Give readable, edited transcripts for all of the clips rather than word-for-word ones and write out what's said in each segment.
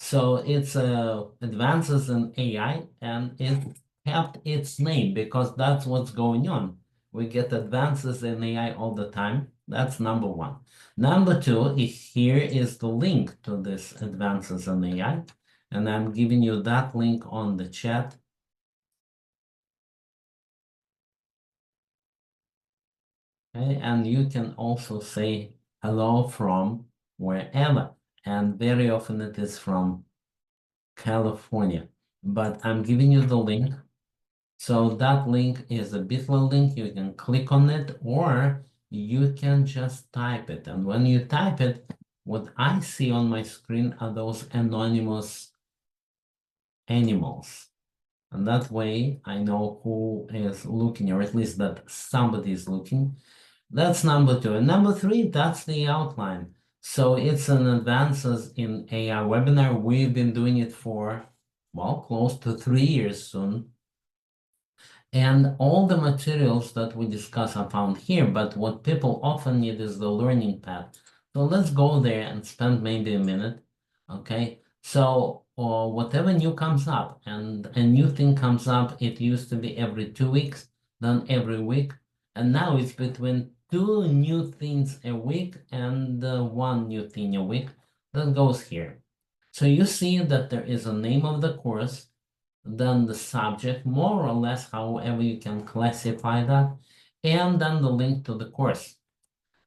So it's advances in AI, and it kept its name because that's what's going on. We get advances in AI all the time. That's number one. Number two, here is the link to this advances in AI, and I'm giving you that link on the chat. Okay, and you can also say hello from wherever, and very often it is from California, but I'm giving you the link. So that link is a Bitly link. You can click on it, or you can just type it. And when you type it, what I see on my screen are those anonymous animals. And that way I know who is looking, or at least that somebody is looking. That's number two. And number three, that's the outline. So it's an advances in AI webinar. We've been doing it for, well, close to 3 years soon. And all the materials that we discuss are found here, but what people often need is the learning path. So let's go there and spend maybe a minute, okay? So whatever new comes up and a new thing comes up, it used to be every 2 weeks, then every week, and now it's between 2 new things a week and 1 new thing a week that goes here. So you see that there is a name of the course, then the subject, more or less, however you can classify that, and then the link to the course.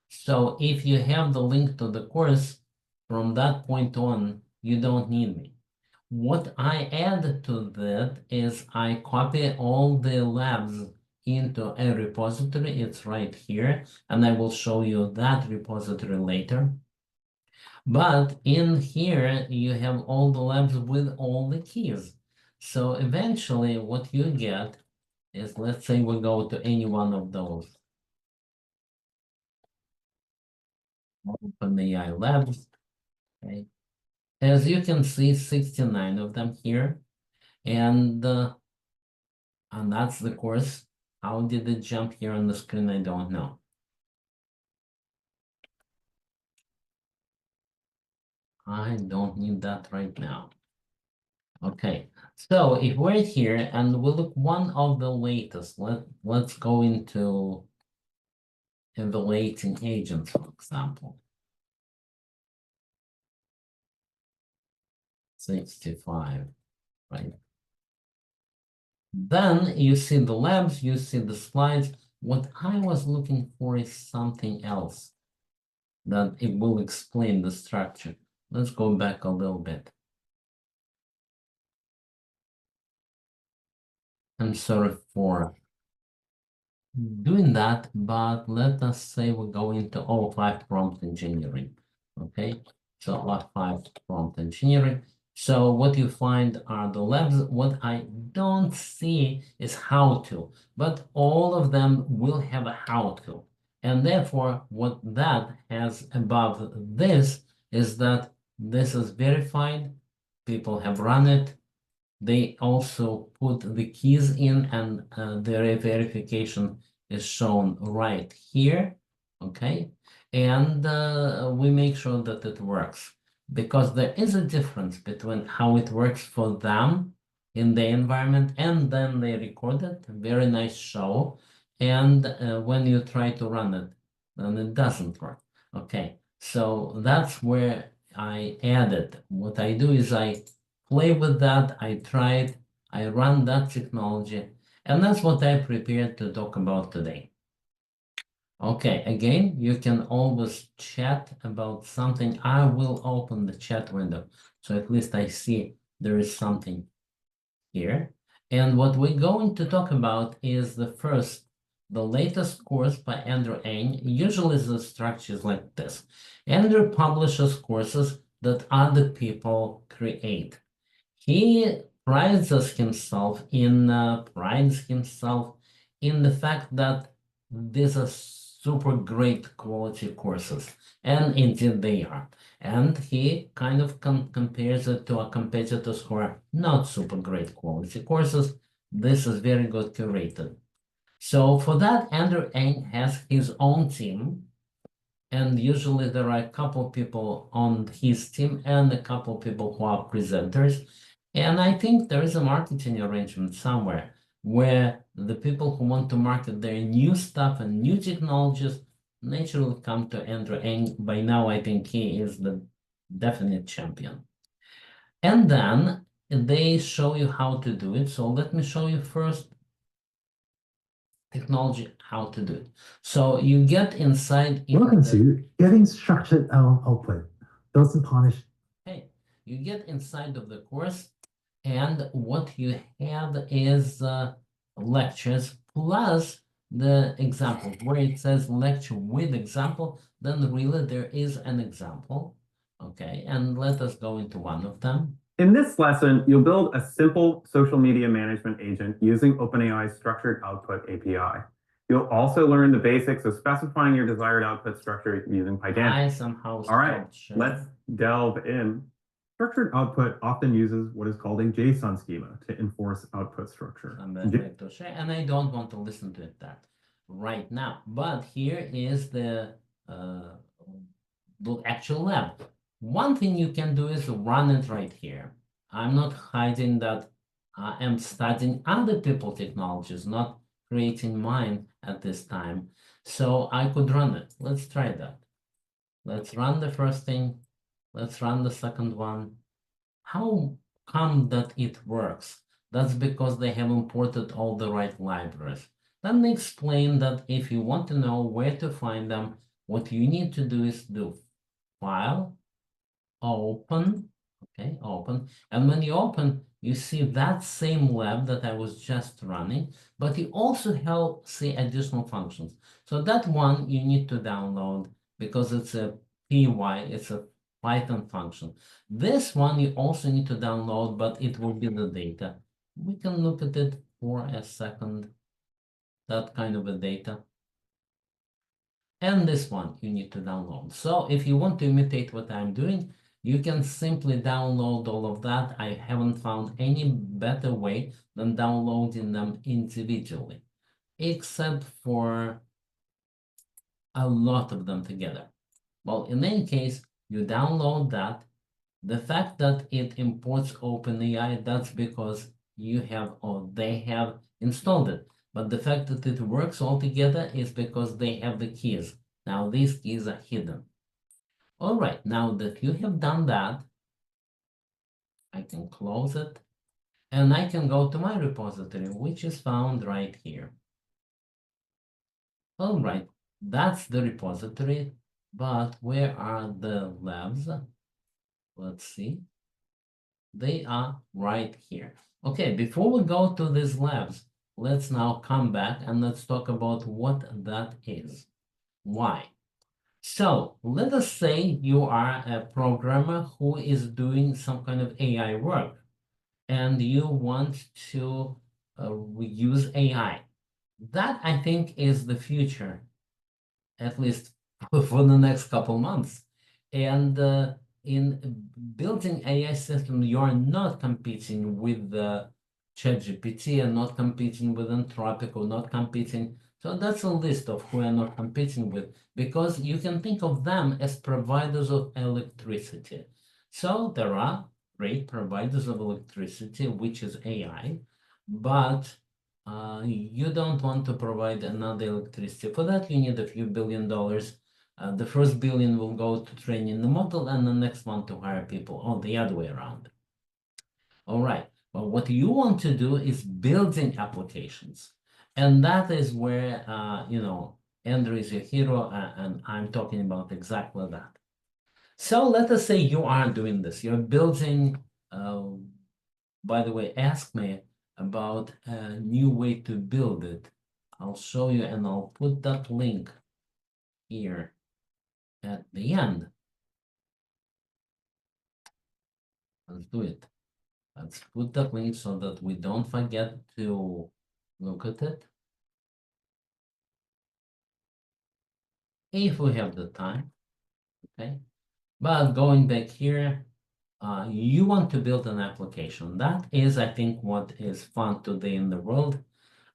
So if you have the link to the course, from that point on, you don't need me. What I add to that is I copy all the labs into a repository. It's right here, and I will show you that repository later. But in here, you have all the labs with all the keys. So eventually what you get is, let's say we go to any one of those. OpenAI labs, okay? As you can see, 69 of them here. And that's the course. How did it jump here on the screen? I don't know. I don't need that right now. Okay, so if we're here and we look one of the latest, let's go into evaluating agents, for example. 65, right? Then you see the labs, you see the slides. What I was looking for is something else that it will explain the structure. Let's go back a little bit. I'm sorry for doing that, but let us say we go into O5 prompt engineering. Okay, so O5 prompt engineering. So what you find are the labs. What I don't see is how to, but all of them will have a how to. And therefore, what that has above this is that this is verified. People have run it. They also put the keys in, and the verification is shown right here, okay? And we make sure that it works, because there is a difference between how it works for them in the environment, and then they record it, very nice show, and when you try to run it, then it doesn't work. Okay, so that's where I added. What I do is I play with that, I tried, I run that technology, and that's what I prepared to talk about today. Okay, again, you can always chat about something. I will open the chat window, so at least I see there is something here. And what we're going to talk about is the latest course by Andrew Ng. Usually the structure is like this. Andrew publishes courses that other people create. He prides himself in the fact that these are super great quality courses, and indeed they are. And he kind of compares it to a competitors who are not super great quality courses. This is very good curated. So for that, Andrew Ng has his own team. And usually there are a couple people on his team and a couple people who are presenters. And I think there is a marketing arrangement somewhere where the people who want to market their new stuff and new technologies naturally come to Andrew. And by now, I think he is the definite champion. And then they show you how to do it. So let me show you first technology how to do it. So you get inside. Welcome to Getting Structured Output. Built and Polished. Hey, you get inside of the course, and what you have is lectures plus the example where it says lecture with example, then really there is an example. Okay, and let us go into one of them. In this lesson, you'll build a simple social media management agent using OpenAI's Structured Output API. You'll also learn the basics of specifying your desired output structure using Pydantic. I somehow All right, stopped let's delve in. Structured output often uses what is called a JSON schema to enforce output structure. And I don't want to listen to that right now. But here is the actual lab. One thing you can do is run it right here. I'm not hiding that I am studying other people technologies, not creating mine at this time. So I could run it. Let's try that. Let's run the first thing. Let's run the second one. How come that it works? That's because they have imported all the right libraries. Then they explain that if you want to know where to find them, what you need to do is do File, Open, okay, Open. And when you open, you see that same lab that I was just running, but you also have, see, additional functions. So that one you need to download because it's a PY, it's a Python function. This one you also need to download, but it will be the data. We can look at it for a second, that kind of a data. And this one you need to download. So if you want to imitate what I'm doing, you can simply download all of that. I haven't found any better way than downloading them individually, except for a lot of them together. Well, in any case, you download that. The fact that it imports OpenAI, that's because you have or they have installed it. But the fact that it works all together is because they have the keys. Now these keys are hidden. All right, now that you have done that, I can close it and I can go to my repository, which is found right here. All right, that's the repository, but where are the labs? Let's see. They are right here. Okay, before we go to these labs, let's now come back and let's talk about what that is. Why? So let us say you are a programmer who is doing some kind of AI work and you want to use AI. That I think is the future, at least for the next couple months. And in building AI system, you are not competing with the ChatGPT and not competing with Anthropic or not competing. So that's a list of who are not competing with, because you can think of them as providers of electricity. So there are great providers of electricity, which is AI, but you don't want to provide another electricity. For that, you need a few $1 billion. The first billion will go to training the model and the next one to hire people, or the other way around. All right, well, what you want to do is building applications. And that is where, Andrew is your hero, and I'm talking about exactly that. So let us say you are doing this. You're building, by the way, ask me about a new way to build it. I'll show you and I'll put that link here at the end. Let's do it. Let's put that link so that we don't forget to look at it. If we have the time, okay? But going back here, you want to build an application. That is, I think, what is fun today in the world.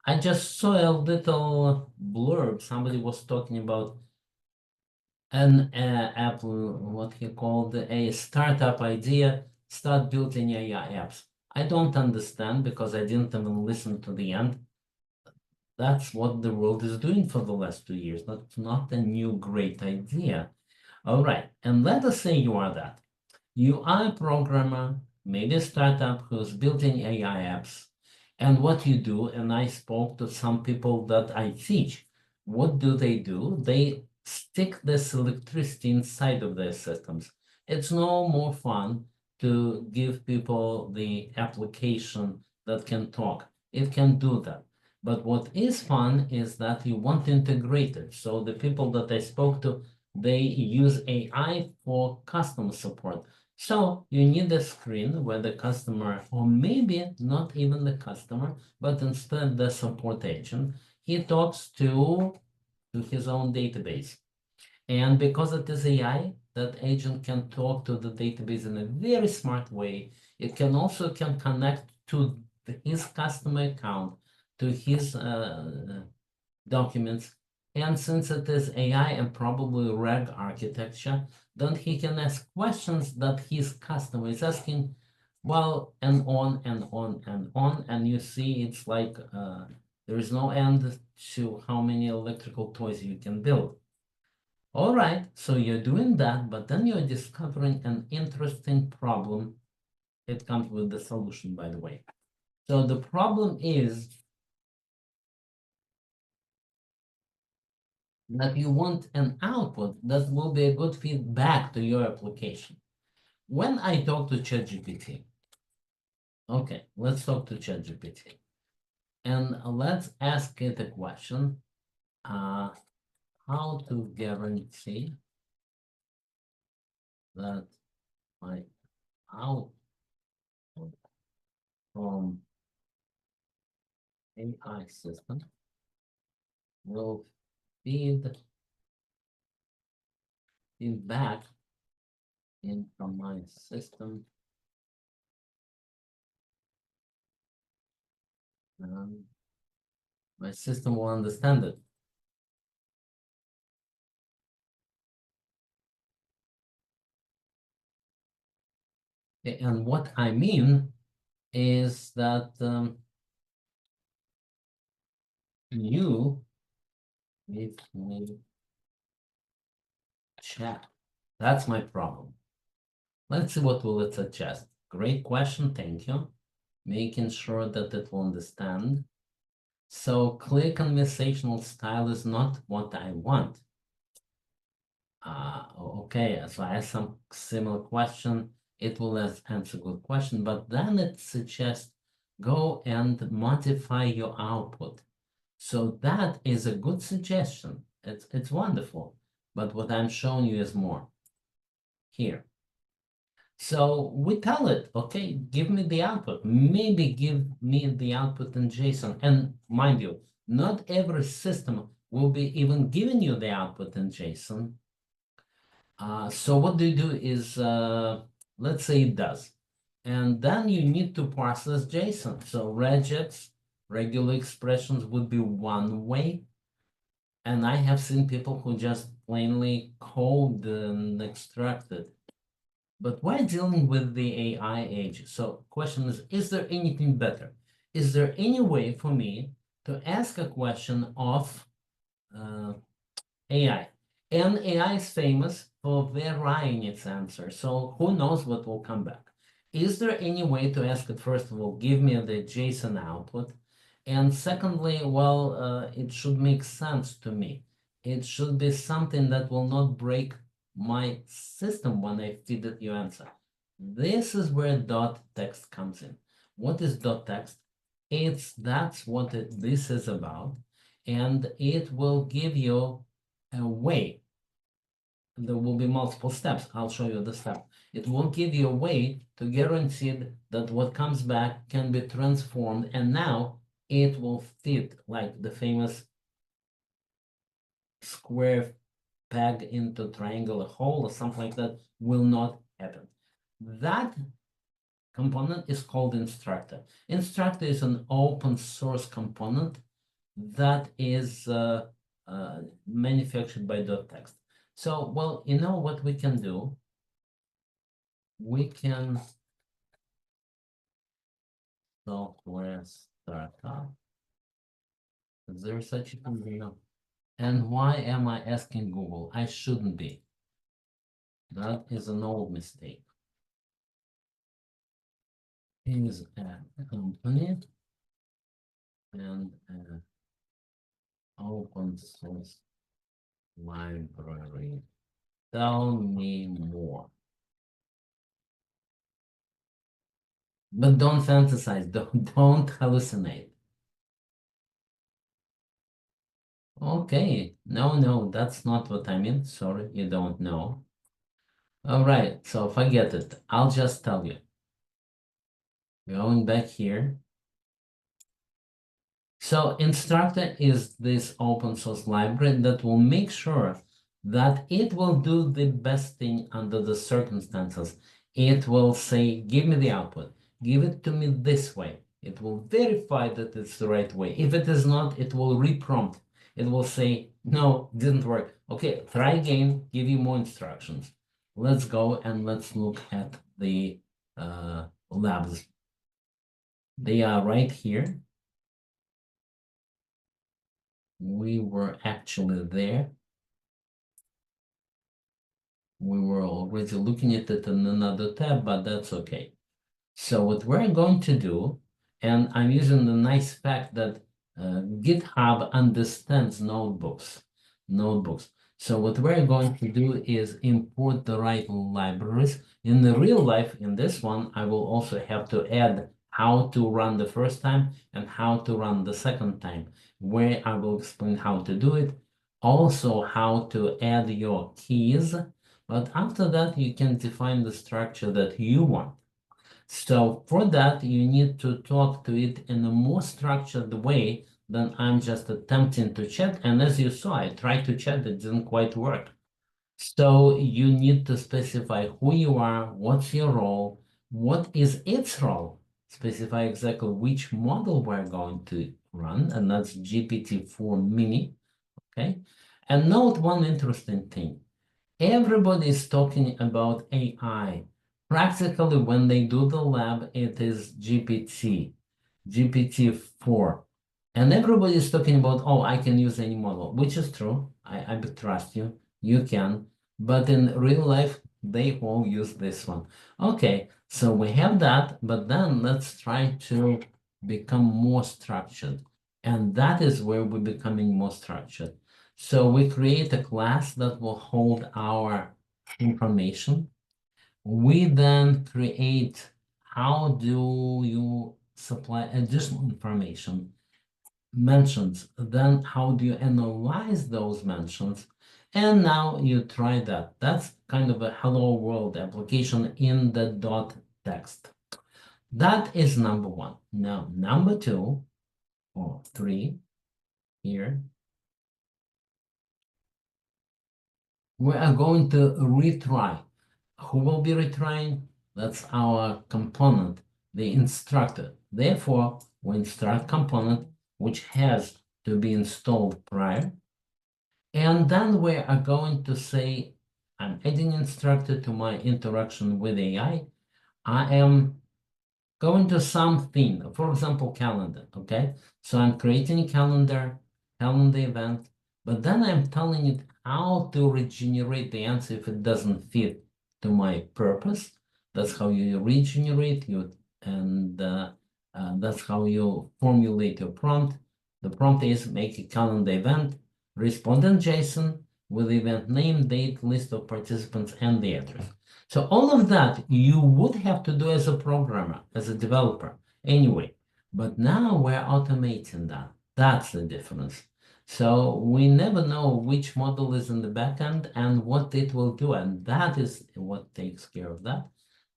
I just saw a little blurb. Somebody was talking about an Apple, what he called a startup idea, start building AI apps. I don't understand because I didn't even listen to the end. That's what the world is doing for the last 2 years. That's not a new great idea. All right, and let us say you are that. You are a programmer, maybe a startup who's building AI apps. And what you do, and I spoke to some people that I teach, what do? They stick this electricity inside of their systems. It's no more fun to give people the application that can talk. It can do that. But what is fun is that you want to integrate it. So the people that I spoke to, they use AI for customer support. So you need a screen where the customer, or maybe not even the customer, but instead the support agent, he talks to his own database. And because it is AI, that agent can talk to the database in a very smart way. It can also connect to his customer account, to his documents. And since it is AI and probably RAG architecture, then he can ask questions that his customer is asking, well, and on and on and on. And you see, it's like there is no end to how many electrical toys you can build. All right, so you're doing that, but then you're discovering an interesting problem. It comes with the solution, by the way. So the problem is that you want an output that will be a good feedback to your application. When I talk to ChatGPT, okay, let's talk to ChatGPT. And let's ask it a question. How to guarantee that my output from AI system will feedback into my system, and my system will understand it. And what I mean is that you need me chat. That's my problem. Let's see what will it suggest. Great question, thank you. Making sure that it will understand. So clear conversational style is not what I want. Okay, so I ask some similar question. It will answer good question, but then it suggests go and modify your output. So that is a good suggestion. It's wonderful. But what I'm showing you is more here. So we tell it, okay, give me the output. Maybe give me the output in JSON. And mind you, not every system will be even giving you the output in JSON. So what do you do is, let's say it does. And then you need to parse this JSON. So regex, regular expressions would be one way. And I have seen people who just plainly code and extract it. But we're dealing with the AI age. So question is there anything better? Is there any way for me to ask a question of AI? And AI is famous for varying its answer. So who knows what will come back? Is there any way to ask it, first of all, give me the JSON output? And secondly, well, it should make sense to me. It should be something that will not break my system when I feed it your answer. This is where dot text comes in. What is dot text? That's what this is about, and it will give you a way. There will be multiple steps. I'll show you the step. It will give you a way to guarantee that what comes back can be transformed, and now it will fit like the famous square peg into triangular hole or something like that will not happen. That component is called instructor. Instructor is an open source component that is manufactured by .text. So, well, you know what we can do? We can software startup. Is there such a thing? No. And why am I asking Google? I shouldn't be. That is an old mistake. Is a company and an open source library. Tell me more. But don't fantasize, don't hallucinate. Okay, no, that's not what I mean. Sorry, you don't know. All right, so forget it. I'll just tell you. Going back here. So Instructor is this open source library that will make sure that it will do the best thing under the circumstances. It will say, give me the output, give it to me this way. It will verify that it's the right way. If it is not, it will reprompt. It will say, no, didn't work. Okay, try again, give you more instructions. Let's go and let's look at the labs. They are right here. We were actually there. We were already looking at it in another tab, but that's okay. So what we're going to do, and I'm using the nice fact that GitHub understands notebooks. So what we're going to do is import the right libraries. In the real life, in this one, I will also have to add how to run the first time and how to run the second time, where I will explain how to do it. Also, how to add your keys. But after that, you can define the structure that you want. So for that, you need to talk to it in a more structured way than I'm just attempting to chat. And as you saw, I tried to chat, it didn't quite work. So you need to specify who you are, what's your role, what is its role, specify exactly which model we're going to run, and that's GPT-4 mini, okay? And note one interesting thing. Everybody is talking about AI. Practically, when they do the lab, it is GPT-4. And everybody is talking about, oh, I can use any model, which is true. I trust you. You can. But in real life, they all use this one. Okay, so we have that, but then let's try to become more structured. And that is where we're becoming more structured. So we create a class that will hold our information. We then create how do you supply additional information, mentions, then how do you analyze those mentions, and now you try that. That's kind of a hello world application in the dot text. That is number one. Now, number two or three here, we are going to retry. Who will be retrying? That's our component, the instructor. Therefore, we instruct component, which has to be installed prior. And then we are going to say, I'm adding instructor to my interaction with AI. I am going to something, for example, calendar, okay? So I'm creating a calendar event, but then I'm telling it how to regenerate the answer if it doesn't fit to my purpose. That's how you regenerate and that's how you formulate your prompt. The prompt is make a calendar event, respond in JSON with event name, date, list of participants, and the address. So all of that you would have to do as a programmer, as a developer, anyway. But now we're automating that. That's the difference. So we never know which model is in the backend and what it will do, and that is what takes care of that.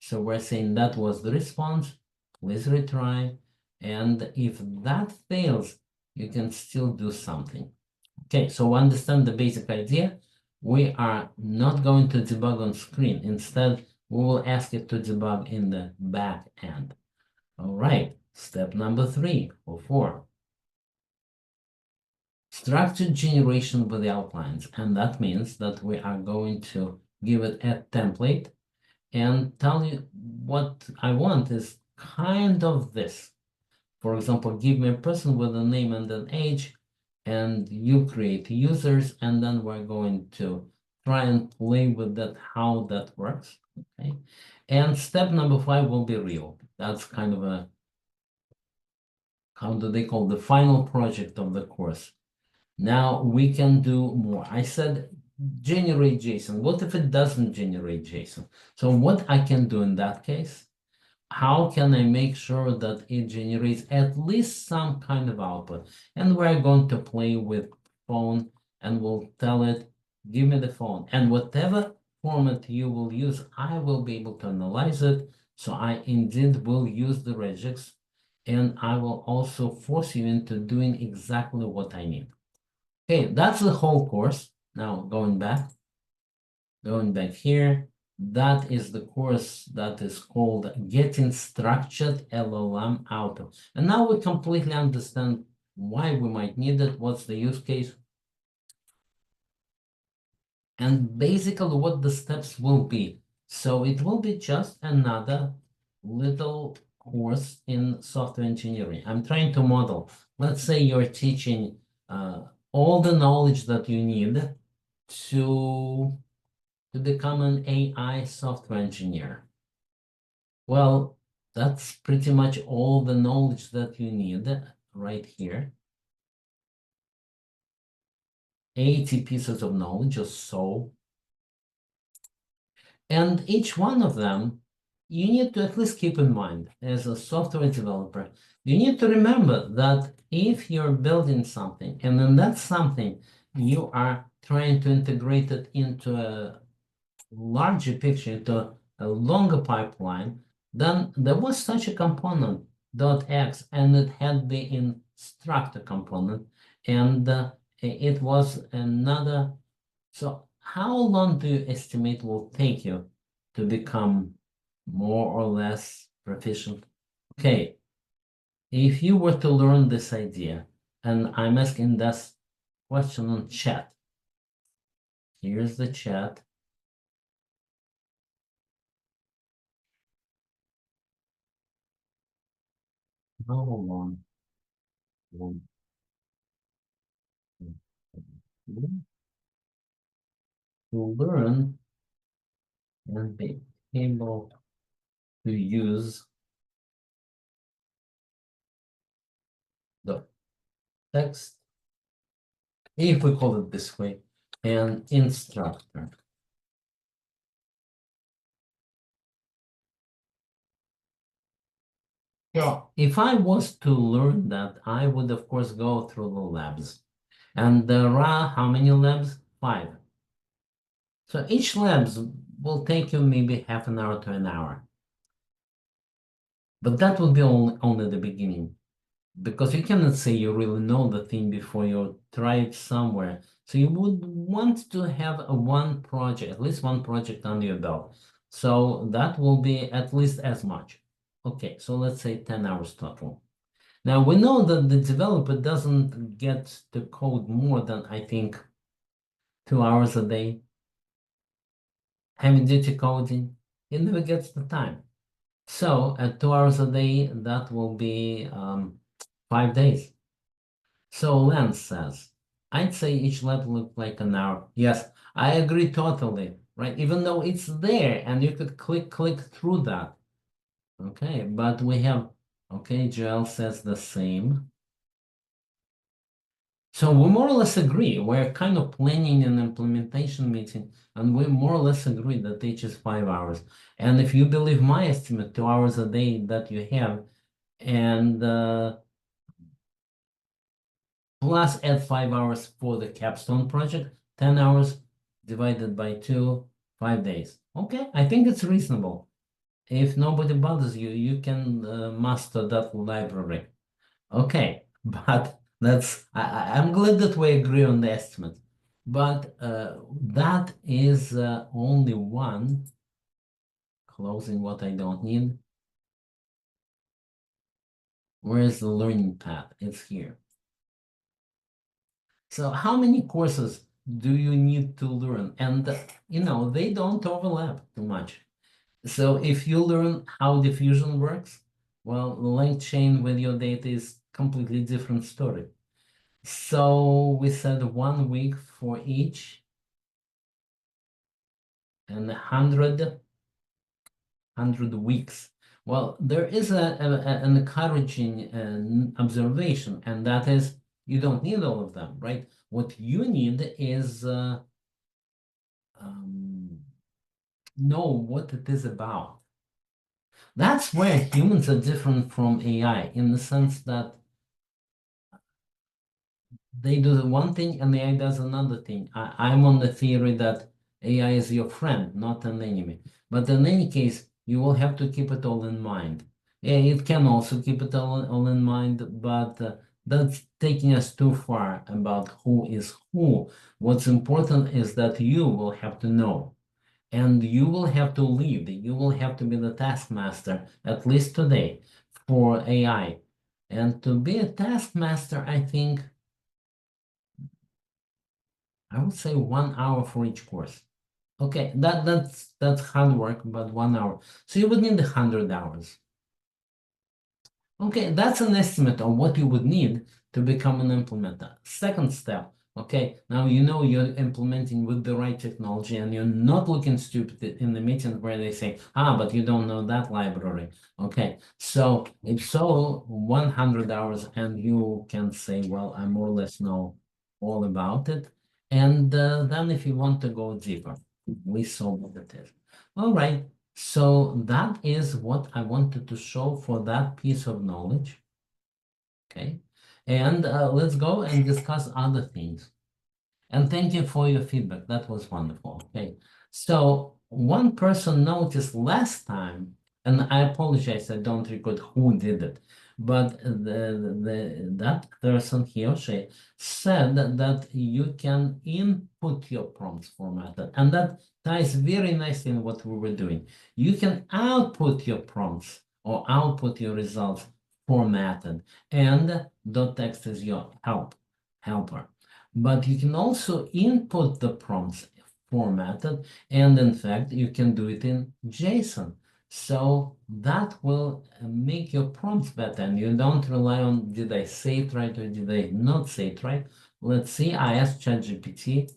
So we're saying that was the response, please retry, and if that fails, you can still do something. Okay, so understand the basic idea. We are not going to debug on screen. Instead, we will ask it to debug in the back end. All right, step number 3 or 4. structured generation with the outlines. And that means that we are going to give it a template and tell you what I want is kind of this. For example, give me a person with a name and an age, and you create users, and then we're going to try and play with that, how that works. Okay. And step number 5 will be real. That's kind of a, how do they call the final project of the course. Now we can do more. I said generate JSON. What if it doesn't generate JSON? So what I can do in that case, how can I make sure that it generates at least some kind of output? And we're going to play with phone and we'll tell it, give me the phone. And whatever format you will use, I will be able to analyze it. So I indeed will use the regex, and I will also force you into doing exactly what I need. Okay, that's the whole course. Now going back here, that is the course that is called Getting Structured LLM Auto. And now we completely understand why we might need it, what's the use case, and basically what the steps will be. So it will be just another little course in software engineering. I'm trying to model. Let's say you're teaching all the knowledge that you need to become an AI software engineer. Well, that's pretty much all the knowledge that you need right here. 80 pieces of knowledge or so. And each one of them, you need to at least keep in mind as a software developer, you need to remember that if you're building something and then that's something you are trying to integrate it into a larger picture, into a longer pipeline, then there was such a component .x and it had the instructor component, and it was another. So how long do you estimate will take you to become more or less proficient? Okay, if you were to learn this idea, and I'm asking this question on chat. Here's the chat. How long will to learn and be able to use the text, if we call it this way, and instructor. So if I was to learn that, I would of course go through the labs. And there are how many labs? 5. So each labs will take you maybe half an hour to an hour. But that would be only the beginning, because you cannot say you really know the thing before you try it somewhere. So you would want to have one project, at least one project under your belt. So that will be at least as much. Okay, so let's say 10 hours total. Now we know that the developer doesn't get to code more than, I think, 2 hours a day. Heavy duty coding, he never gets the time. So at 2 hours a day, that will be 5 days. So Lance says, I'd say each lab looked like an hour. Yes, I agree totally, right? Even though it's there and you could click through that. Okay, but we have, okay, Joel says the same. So we more or less agree. We're kind of planning an implementation meeting, and we more or less agree that each is 5 hours. And if you believe my estimate, 2 hours a day that you have, and plus add 5 hours for the capstone project, 10 hours divided by 2, 5 days. Okay, I think it's reasonable. If nobody bothers you, you can master that library. Okay, but I'm glad that we agree on the estimate. But that is only one. Closing what I don't need. Where is the learning path? It's here. So how many courses do you need to learn? And they don't overlap too much. So if you learn how diffusion works, well, the length chain with your data is completely different story. So we said 1 week for each, and 100 weeks. Well, there is an encouraging observation, and that is you don't need all of them, right? What you need is know what it is about. That's where humans are different from AI in the sense that they do the one thing and AI does another thing. I'm on the theory that AI is your friend, not an enemy. But in any case, you will have to keep it all in mind. Yeah, it can also keep it all in mind, but that's taking us too far about who is who. What's important is that you will have to know, and you will have to lead. You will have to be the taskmaster, at least today, for AI. And to be a taskmaster, I think I would say 1 hour for each course. Okay, that's hard work, but 1 hour. So you would need 100 hours. Okay, that's an estimate of what you would need to become an implementer. Second step, okay, now you know you're implementing with the right technology and you're not looking stupid in the meeting where they say, but you don't know that library. Okay, so if so, 100 hours and you can say, well, I more or less know all about it. And then if you want to go deeper, we saw what it is. All right. So that is what I wanted to show for that piece of knowledge. Okay. And let's go and discuss other things. And thank you for your feedback. That was wonderful. Okay. So one person noticed last time, and I apologize, I don't record who did it, but that person, he or she, said that you can input your prompts formatted, and that ties very nicely in what we were doing. You can output your prompts or output your results formatted, and .text is your helper. But you can also input the prompts formatted, and in fact, you can do it in JSON. So that will make your prompts better, and you don't rely on did I say it right or did I not say it right. Let's see, I asked ChatGPT.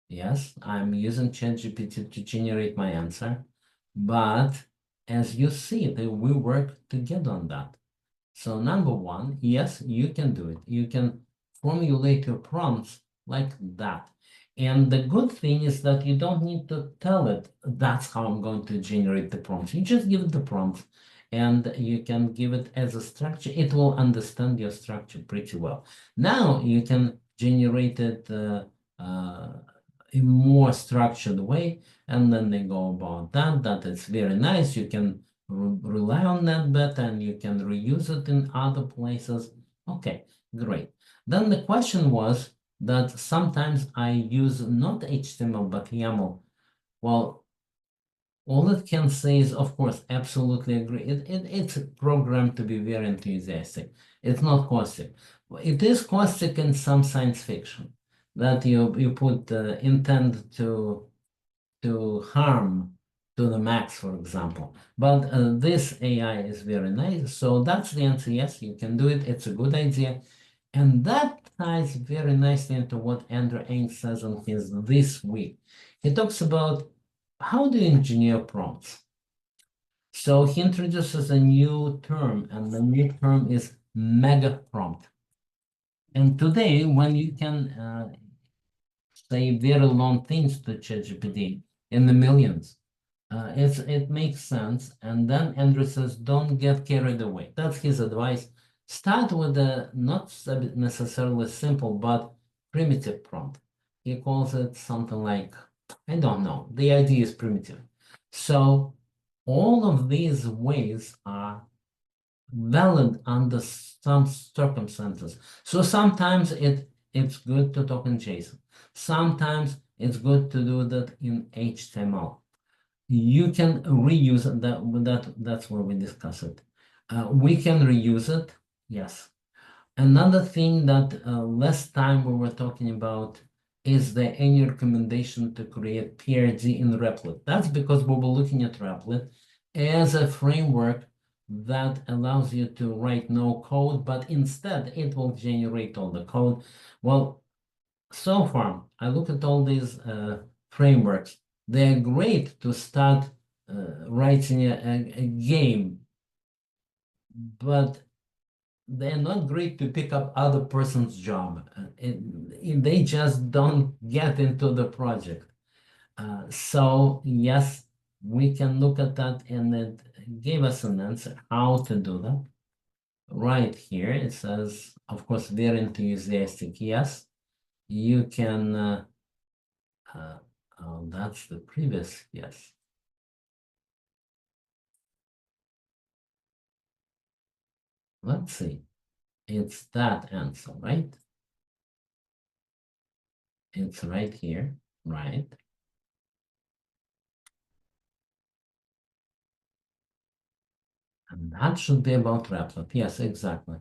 Yes, I'm using ChatGPT to generate my answer. But as you see, we work together on that. So number one, yes, you can do it. You can formulate your prompts like that. And the good thing is that you don't need to tell it, that's how I'm going to generate the prompts. You just give it the prompts and you can give it as a structure. It will understand your structure pretty well. Now you can generate it in more structured way, and then they go about that. That is very nice. You can rely on that better and you can reuse it in other places. Okay, great. Then the question was that sometimes I use not HTML but YAML. Well, all it can say is, of course, absolutely agree. It's programmed to be very enthusiastic. It's not caustic. It is caustic in some science fiction that you put intend to harm to the max, for example. But this AI is very nice. So that's the answer. Yes, you can do it. It's a good idea. And that ties very nicely into what Andrew Ng says on his This Week. He talks about how do you engineer prompts? So he introduces a new term, and the new term is mega prompt. And today, when you can say very long things to ChatGPT in the millions, it makes sense. And then Andrew says, don't get carried away. That's his advice. Start with a not necessarily simple, but primitive prompt. He calls it something like, I don't know, the idea is primitive. So all of these ways are valid under some circumstances. So sometimes it's good to talk in JSON. Sometimes it's good to do that in HTML. You can reuse it. That's where we discuss it. We can reuse it, yes. Another thing that last time we were talking about is there any recommendation to create PRD in Replit? That's because we were looking at Replit as a framework that allows you to write no code, but instead it will generate all the code. Well, so far, I look at all these frameworks. They're great to start writing a game, but they're not great to pick up other person's job. They just don't get into the project. So yes, we can look at that and it gave us an answer how to do that. Right here, it says, of course, very enthusiastic. Yes, you can, oh, that's the previous, yes. Let's see, it's that answer, right? It's right here, right? And that should be about Replit. Yes, exactly.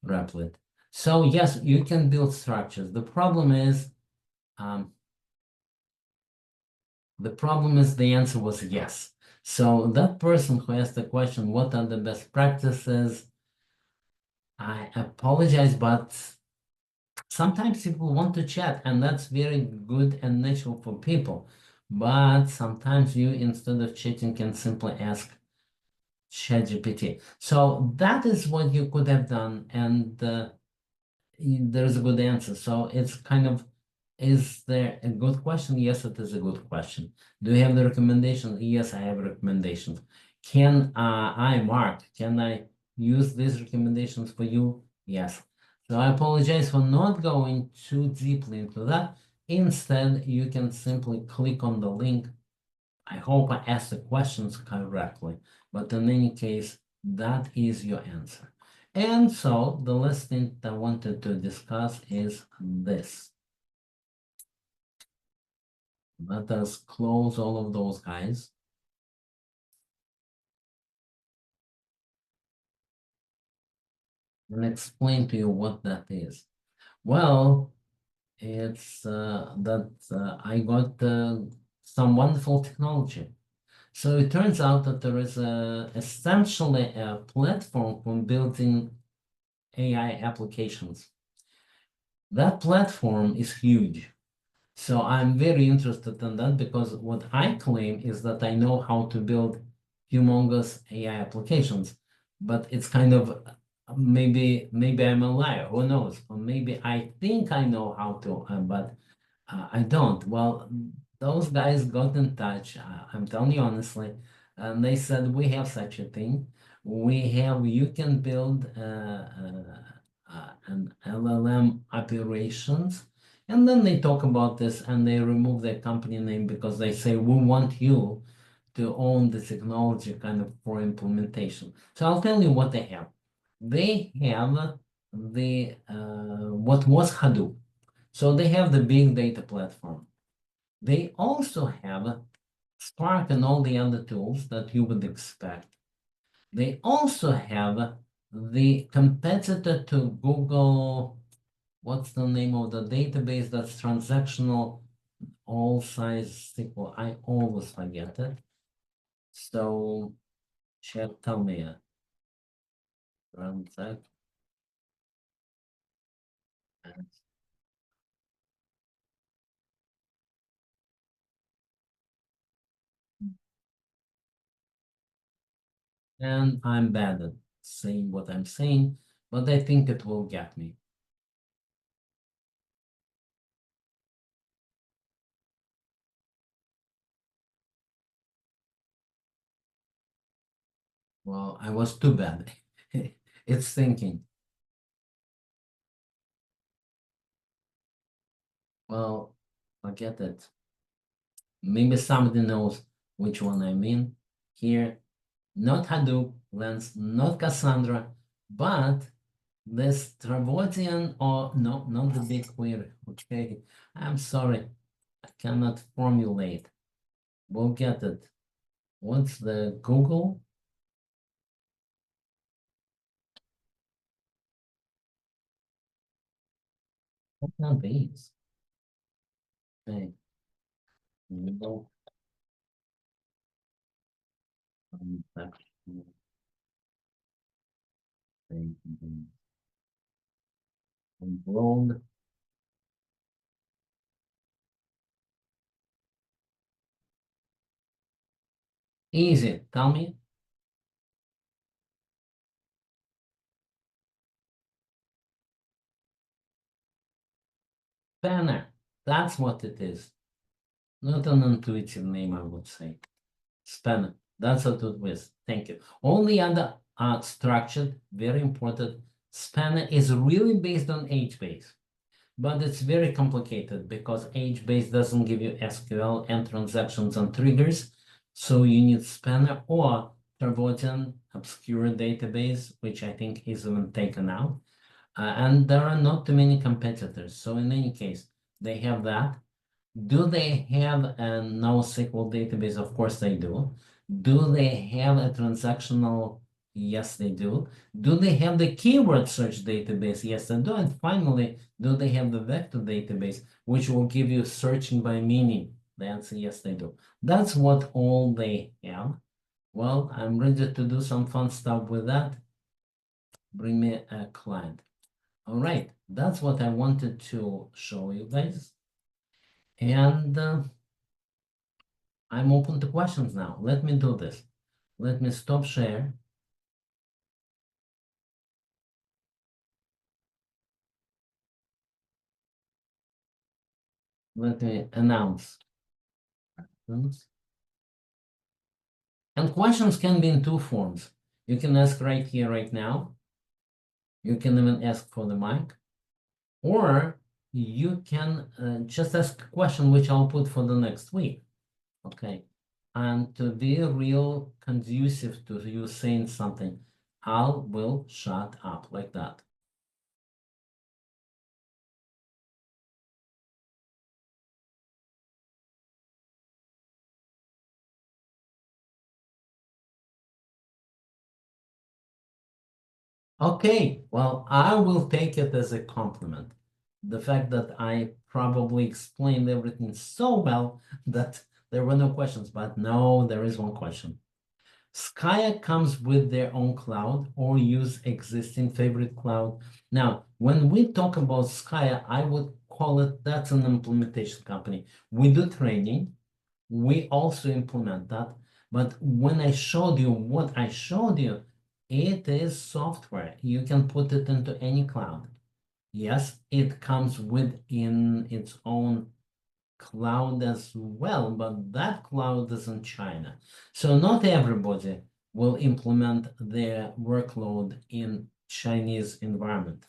Replit. So yes, you can build structures. The problem is the answer was yes. So that person who asked the question, what are the best practices? I apologize, but sometimes people want to chat, and that's very good and natural for people. But sometimes you, instead of chatting, can simply ask ChatGPT. So that is what you could have done, and there's a good answer. So it's kind of, is there a good question? Yes, it is a good question. Do you have the recommendation? Yes, I have recommendations. Can Mark, can I use these recommendations for you? Yes. So I apologize for not going too deeply into that. Instead, you can simply click on the link. I hope I asked the questions correctly, but in any case, that is your answer. And so the last thing that I wanted to discuss is this. Let us close all of those guys. And explain to you what that is. Well, it's that I got some wonderful technology. So it turns out that there is essentially a platform for building AI applications. That platform is huge. So I'm very interested in that because what I claim is that I know how to build humongous AI applications, but it's kind of maybe I'm a liar, who knows? Or maybe I think I know how to, but I don't. Well, those guys got in touch, I'm telling you honestly, and they said, we have such a thing. You can build an LLM operations. And then they talk about this and they remove their company name because they say, we want you to own the technology kind of for implementation. So I'll tell you what they have. They have the what was Hadoop. So they have the big data platform. They also have Spark and all the other tools that you would expect. They also have the competitor to Google. What's the name of the database that's transactional, all size SQL? I always forget it. So, chat, tell me transact. And I'm bad at saying what I'm saying, but I think it will get me. Well, I was too bad. It's thinking. Well, forget it. Maybe somebody knows which one I mean. Here, not Hadoop, Lens, not Cassandra, but this Travotian, or no, not the BigQuery. Okay, I'm sorry, I cannot formulate. We'll get it. What's the Google? What are these? Okay. Middle transaction statement. Controlled. Easy. Tell me. Spanner. That's what it is. Not an intuitive name, I would say. Spanner. That's what it was. Thank you. Only other structured, very important. Spanner is really based on HBase, but it's very complicated because HBase doesn't give you SQL and transactions and triggers. So you need Spanner or Turbotin obscure database, which I think is even taken out. And there are not too many competitors. So in any case, they have that. Do they have a NoSQL database? Of course they do. Do they have a transactional? Yes, they do. Do they have the keyword search database? Yes, they do. And finally, do they have the vector database, which will give you searching by meaning? The answer, yes, they do. That's what all they have. Well, I'm ready to do some fun stuff with that. Bring me a client. All right, that's what I wanted to show you guys. And I'm open to questions now. Let me do this. Let me stop share. Let me announce. And questions can be in two forms. You can ask right here, right now. You can even ask for the mic. Or you can just ask a question, which I'll put for the next week. Okay. And to be real conducive to you saying something, I will shut up like that. Okay, well, I will take it as a compliment. The fact that I probably explained everything so well that there were no questions, but no, there is one question. Skya comes with their own cloud or use existing favorite cloud. Now, when we talk about Skya, I would call it that's an implementation company. We do training, we also implement that. But when I showed you what I showed you, it is software. You can put it into any cloud. Yes, it comes within its own cloud as well, but that cloud is in China. So not everybody will implement their workload in Chinese environment.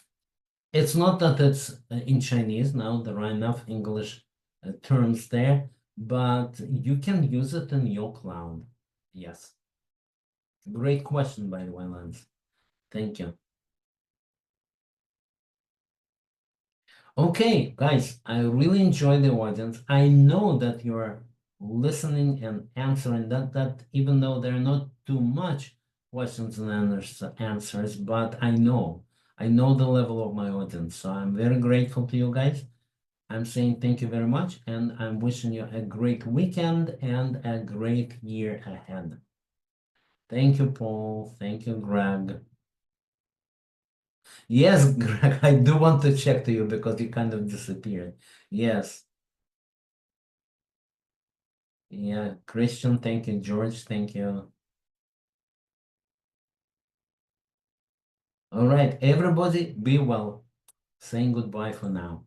It's not that it's in Chinese now, there are enough English terms there, but you can use it in your cloud. Yes. Great question, by the way, Lance. Thank you. Okay, guys, I really enjoy the audience. I know that you're listening and answering that even though there are not too much questions and answers, but I know the level of my audience. So I'm very grateful to you guys. I'm saying thank you very much, and I'm wishing you a great weekend and a great year ahead. Thank you, Paul. Thank you, Greg. Yes, Greg, I do want to check to you because you kind of disappeared. Yes. Yeah, Christian, thank you. George, thank you. All right, everybody, be well. Saying goodbye for now.